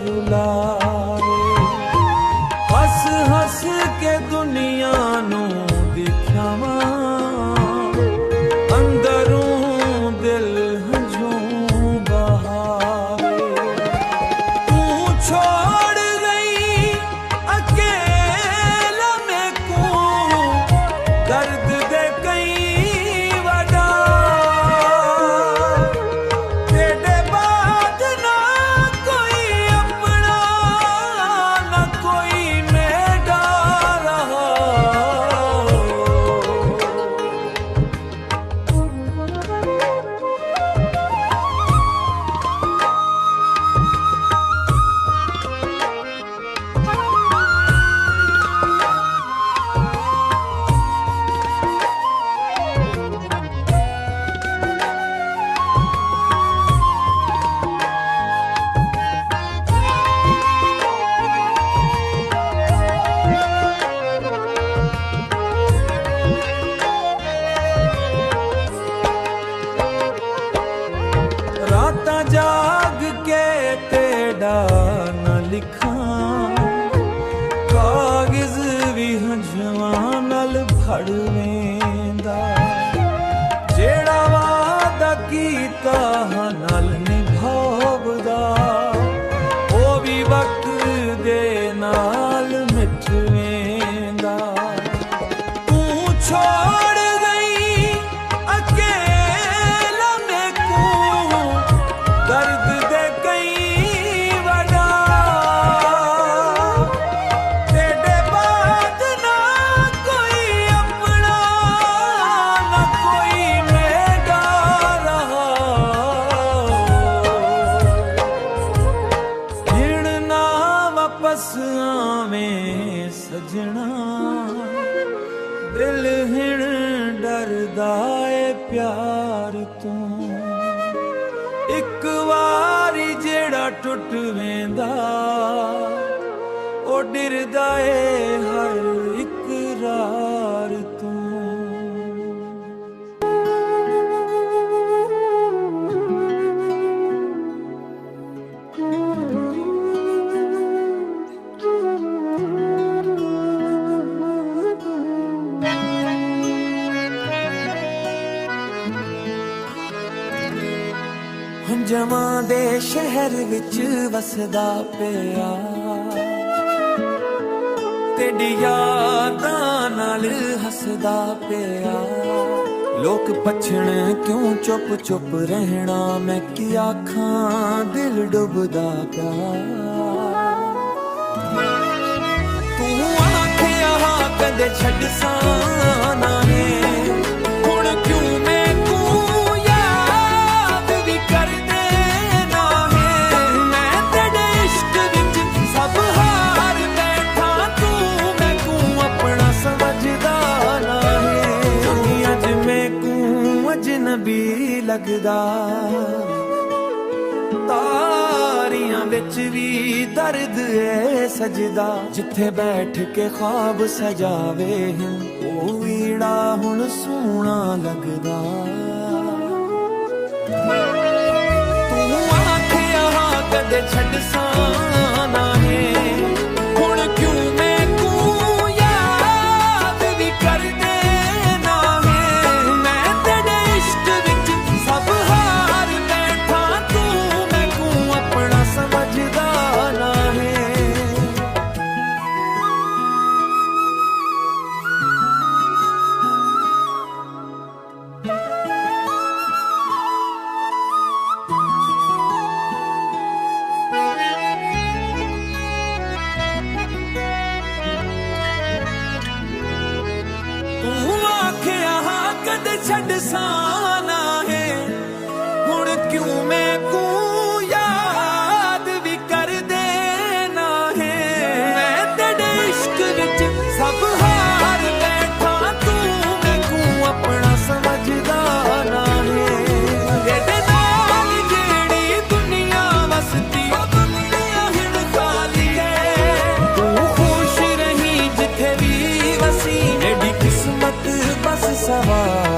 रुलावे। हस हस के दुनिया नू दिखावा, अंदरों दिल हंझों बहावे। तू छोड़ गई अकेला मैको, दर्द दे कई वडा। तेरे बाद ना कोई अपना, ना कोई मेरा रहा। रातां जाग के तेरा न लिखा, कागज भी हंझवां नाल भर वेंदा। जेड़ा वादा कीता नाल निभावदा, ओ भी वक्त दे नाल मिट वेंदा। तू छोड़ गई अकेला मैको, दर्द दे कई वडा। तेरे बाद ना कोई अपना, ना कोई मेरा रहा। हिण ना वापस आवें सजना, दिल हिण डरदा ए प्यार तू। एक वारी जेड़ा टुट वेंदा, ओ डिरदा ए हर इकरार तू। हंजवां दे शहर विच वसदा पिया, तेरी यादां नाल हसदा पिया। लोक पछण क्यों चुप चुप रहना, मैं की आखां दिल डुबदा पिया। तू आखिया कदे छड्ड साना है, हुण क्यों मैनू याद भी कर देना है। मैं तेरे इश्क विच सब हार बैठा, तू मैनू अपना समझदा ना है। अज मैनू अजनबी लगदा, तारियां विच भी दर्द है सजदा। जिथे बैठ के ख्वाब सजावे हैं, ओ वीड़ा हुण सोहना लगदा। तू आखिया कदे छड्ड साना है, हुण क्यों मैनू याद भी कर देना है। मैं तेरे इश्क विच सब हार बैठा, तू मैनू अपना समझदा ना है। तू आखिया कदे छड्ड साना है, हुण क्यों मैनू याद भी कर देना है। मैं तेरे इश्क विच सब हार बैठा, तू मैनू अपना समझदा ना है। तेरे नाल जेड़ी दुनिया वसदी, ओ दुनिया हिण खाली है। तू खुश रही जिथे भी वसी, मेरी किस्मत बस सवार